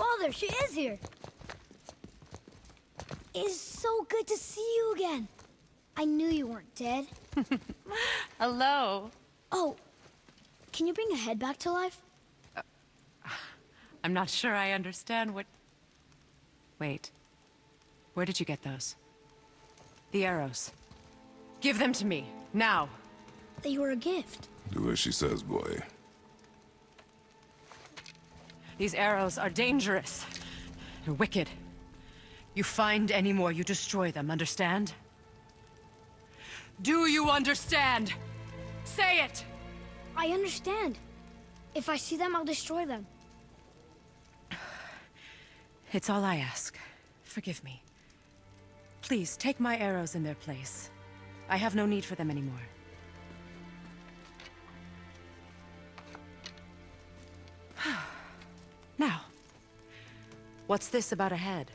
Oh, there she is here. It's so good to see you again. I knew you weren't dead. Hello. Oh, can you bring a head back to life? I'm not sure I understand what... Wait. Where did you get those? The arrows. Give them to me, now. They were a gift. Do as she says, boy. These arrows are dangerous. They're wicked. You find any more, you destroy them, understand? Do you understand? Say it! I understand. If I see them, I'll destroy them. It's all I ask. Forgive me. Please, take my arrows in their place. I have no need for them anymore. Now, what's this about a head?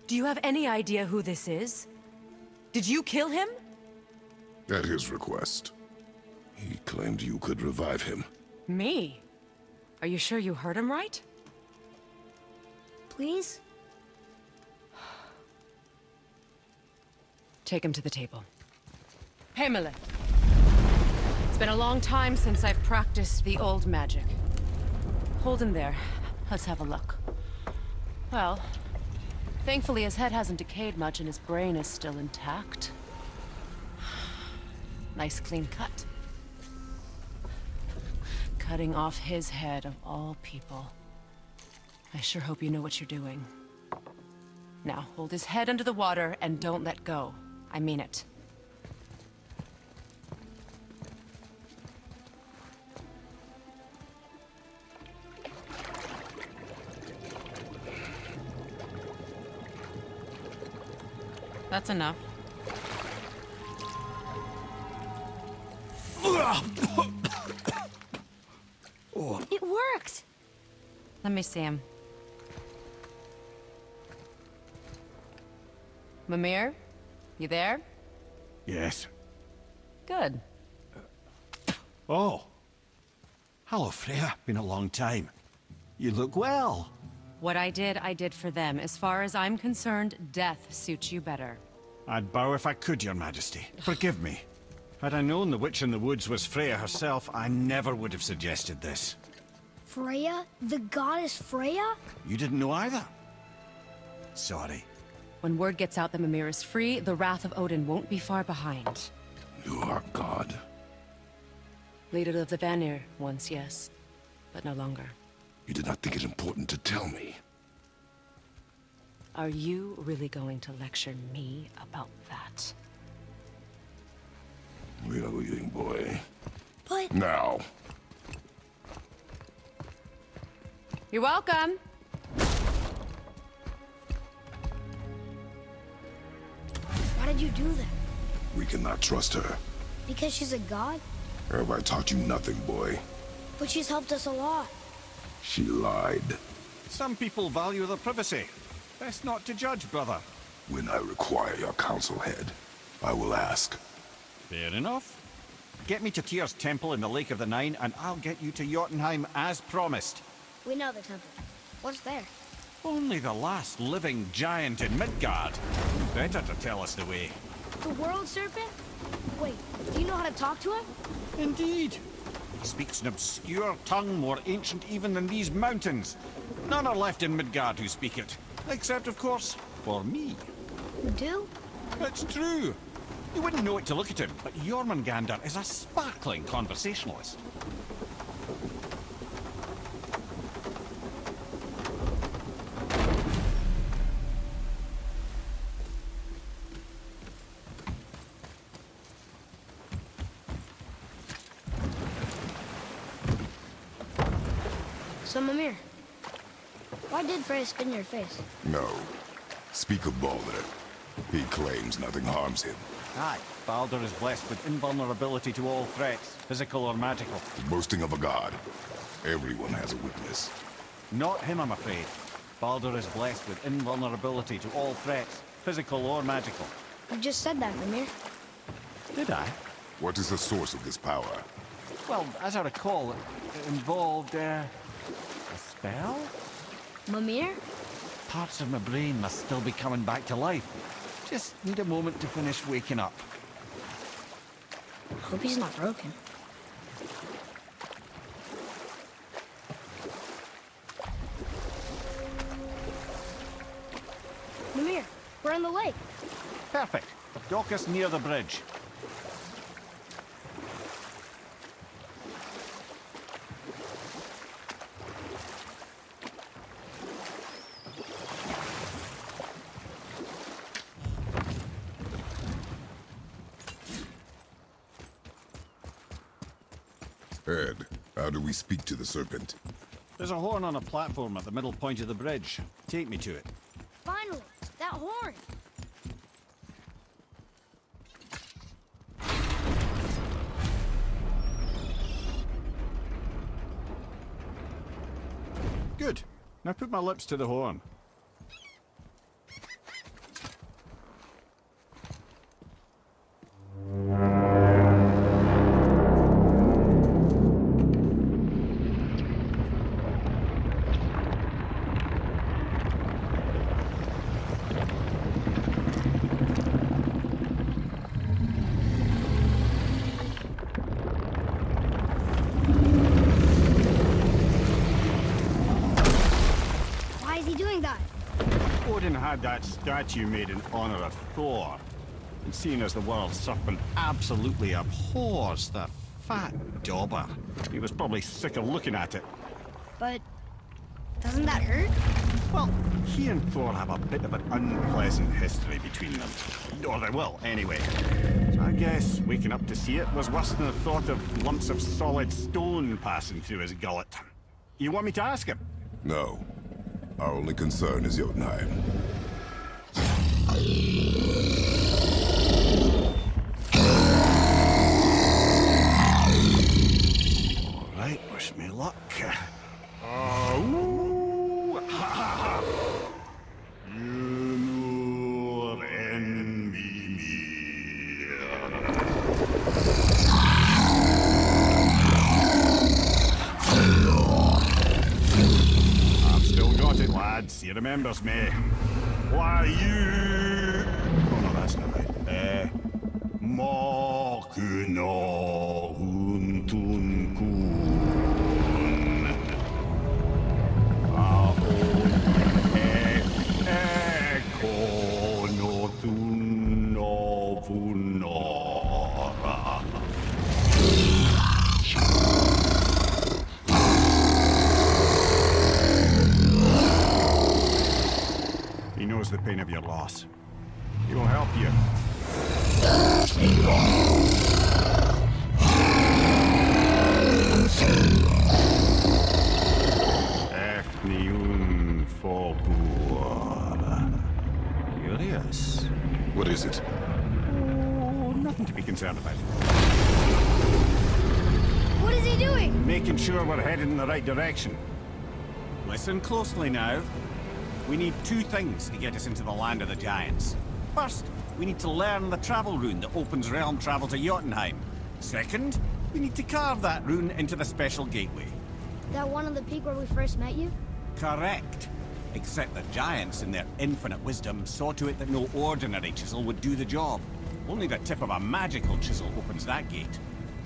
Do you have any idea who this is? Did you kill him? At his request. He claimed you could revive him. Me? Are you sure you heard him right? Please? Take him to the table. Pamela. It's been a long time since I've practiced the old magic. Hold him there. Let's have a look. Well, thankfully his head hasn't decayed much and his brain is still intact. Nice clean cut. Cutting off his head of all people. I sure hope you know what you're doing. Now, hold his head under the water and don't let go. I mean it. That's enough. It worked! Let me see him. Mimir? You there? Yes. Good. Oh. Hello, Freya. Been a long time. You look well. What I did for them. As far as I'm concerned, death suits you better. I'd bow if I could, Your Majesty. Forgive me. Had I known the witch in the woods was Freya herself, I never would have suggested this. Freya? The goddess Freya? You didn't know either? Sorry. When word gets out that Mimir is free, the wrath of Odin won't be far behind. You are God. Leader of the Vanir, once, yes. But no longer. You did not think it important to tell me. Are you really going to lecture me about that? We are leaving, boy. But... Now. You're welcome. Why did you do that? We cannot trust her. Because she's a god? Have I taught you nothing, boy? But she's helped us a lot. She lied. Some people value their privacy. Best not to judge, brother. When I require your council head, I will ask. Fair enough. Get me to Tyr's temple in the Lake of the Nine, and I'll get you to Jotunheim as promised. We know the temple. What's there? Only the last living giant in Midgard. Better to tell us the way. The world serpent? Wait, do you know how to talk to him? Indeed. He speaks an obscure tongue more ancient even than these mountains. None are left in Midgard who speak it. Except, of course, for me. You do? It's true. You wouldn't know it to look at him, but Jormungandr is a sparkling conversationalist. So, Mimir, why did Freya spit in your face? No. Speak of Baldur. He claims nothing harms him. Aye, Baldur is blessed with invulnerability to all threats, physical or magical. The boasting of a god. Everyone has a weakness. Not him, I'm afraid. Baldur is blessed with invulnerability to all threats, physical or magical. You just said that, Mimir. Did I? What is the source of this power? Well, as I recall, it involved, a spell? Mimir? Parts of my brain must still be coming back to life. Just need a moment to finish waking up. Hope he's not broken. Mimir, we're on the lake. Perfect. Dock us near the bridge. Ed, how do we speak to the serpent? There's a horn on a platform at the middle point of the bridge. Take me to it. Finally, that horn. Good. Now put my lips to the horn. Why is he doing that? Odin had that statue made in honor of Thor. And seeing as the world serpent absolutely abhors the fat dauber, he was probably sick of looking at it. But doesn't that hurt? Well, he and Thor have a bit of an unpleasant history between them. Or they will, anyway. So I guess waking up to see it was worse than the thought of lumps of solid stone passing through his gullet. You want me to ask him? No. Our only concern is Jotunheim. All right, wish me luck. Oh, ha ha ha. You know envy me. I've still got it, lads. He remembers me. Why you? Oh no, that's not right. Makuna huntun kun. Ekono tunno vunora. He knows the pain of your loss. He will help you. Efniun Fogur. Curious. What is it? Oh, nothing to be concerned about. What is he doing? Making sure we're headed in the right direction. Listen closely now. We need two things to get us into the land of the giants. First, we need to learn the travel rune that opens realm travel to Jotunheim. Second, we need to carve that rune into the special gateway. That one on the peak where we first met you? Correct. Except the giants, in their infinite wisdom, saw to it that no ordinary chisel would do the job. Only the tip of a magical chisel opens that gate.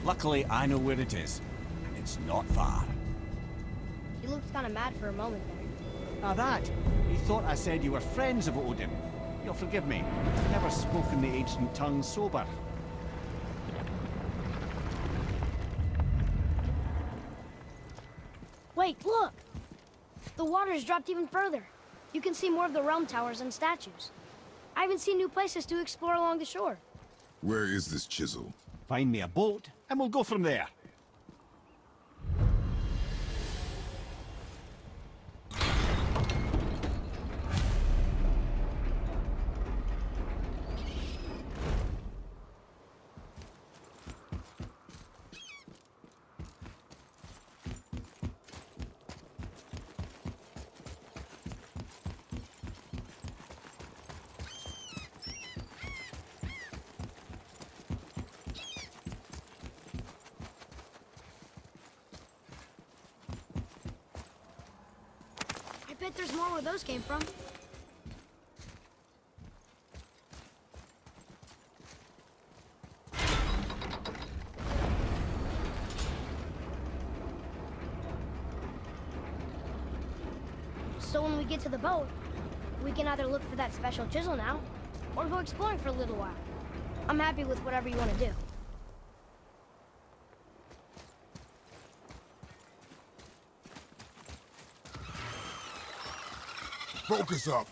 Luckily, I know where it is, and it's not far. He looked kind of mad for a moment there. Now that, you thought I said you were friends of Odin. You'll forgive me. I've never spoken the ancient tongue sober. Wait, look! The water's dropped even further. You can see more of the realm towers and statues. I even see new places to explore along the shore. Where is this chisel? Find me a boat, and we'll go from there. bet there's more where those came from. So when we get to the boat, we can either look for that special chisel now, or go exploring for a little while. I'm happy with whatever you want to do. Focus up.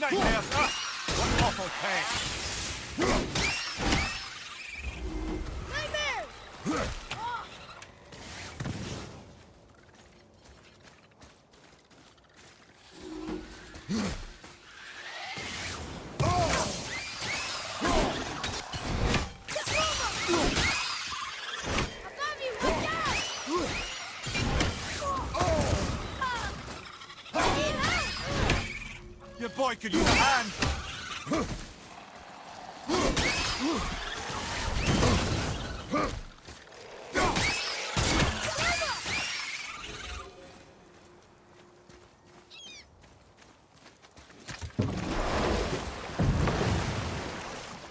Nightmares! What awful pain! Nightmares! Your boy could use a hand!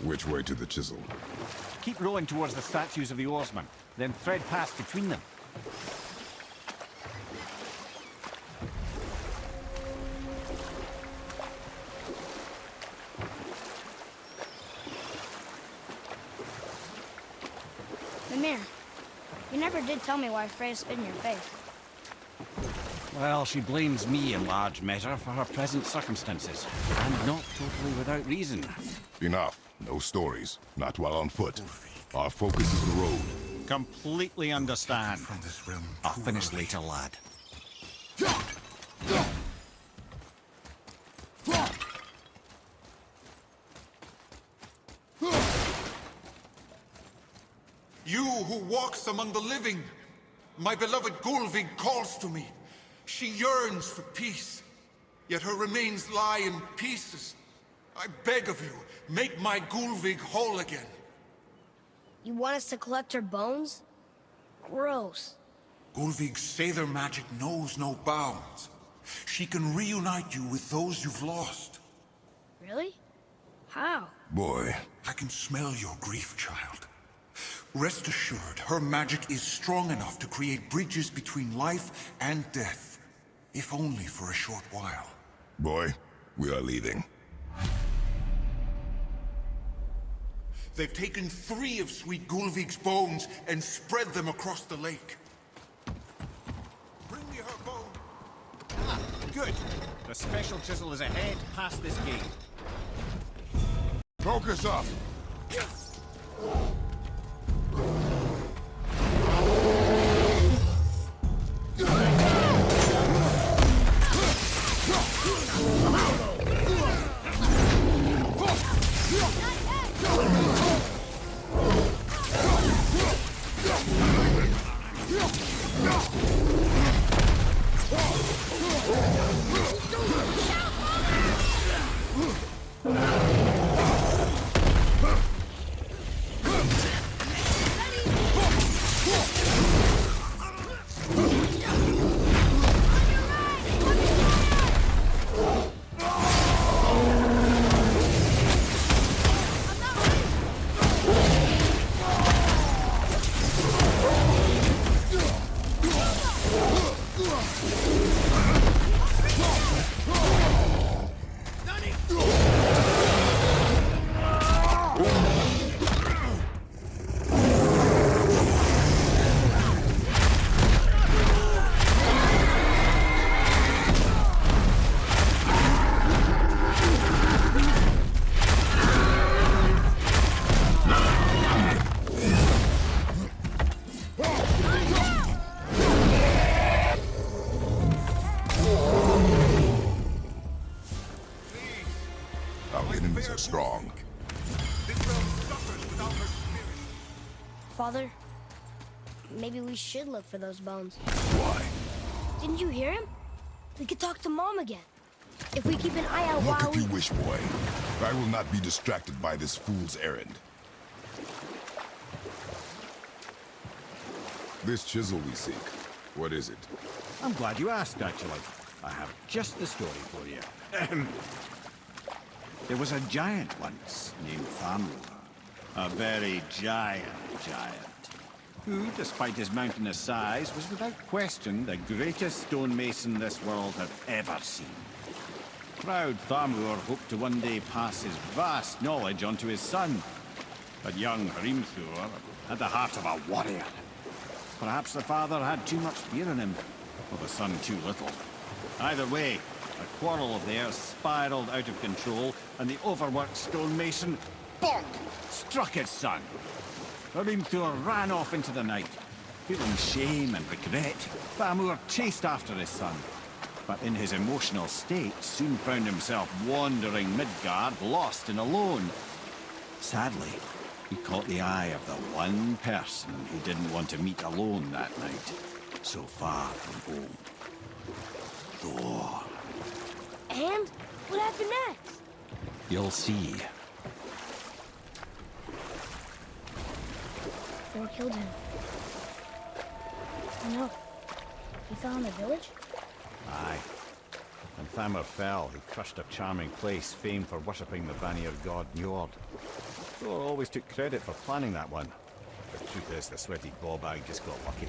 Which way to the chisel? Keep rowing towards the statues of the oarsmen, then thread past between them. Mimir, you never did tell me why Freya spit in your face. Well, she blames me in large measure for her present circumstances, and not totally without reason. Enough. No stories. Not while on foot. Our focus is the road. Completely understand. I'll finish later, lad. You who walks among the living, my beloved Gulvig calls to me. She yearns for peace, yet her remains lie in pieces. I beg of you, make my Gulvig whole again. You want us to collect her bones? Gross. Gulvig's Seither magic knows no bounds. She can reunite you with those you've lost. Really? How? Boy. I can smell your grief, child. Rest assured, her magic is strong enough to create bridges between life and death, if only for a short while. Boy, we are leaving. They've taken 3 of Sweet Gulvig's bones and spread them across the lake. Bring me her bone. Ah, good. The special chisel is ahead past this gate. Focus up! Strong. This realm suffers without her spirit. Father, maybe we should look for those bones. Why? Didn't you hear him? We could talk to Mom again. If we keep an eye out Look while if you wish, boy. I will not be distracted by this fool's errand. This chisel we seek, what is it? I'm glad you asked, actually. I have just the story for you. There was a giant once named Thamur. A very giant, who, despite his mountainous size, was without question the greatest stonemason this world had ever seen. Proud Thamur hoped to one day pass his vast knowledge on to his son. But young Haripushp had the heart of a warrior. Perhaps the father had too much fear in him, or the son too little. Either way, a quarrel of theirs spiraled out of control, and the overworked stonemason, bonk, struck his son. Haripushp ran off into the night. Feeling shame and regret, Thamur chased after his son. But in his emotional state, soon found himself wandering Midgard, lost and alone. Sadly, he caught the eye of the one person he didn't want to meet alone that night, so far from home. Thor. And? What happened next? You'll see. Thor killed him. Oh no. He fell in the village? Aye. When Thamur fell, he crushed a charming place famed for worshipping the Vanir god Njord. Thor always took credit for planning that one. The truth is, the sweaty ball bag just got lucky.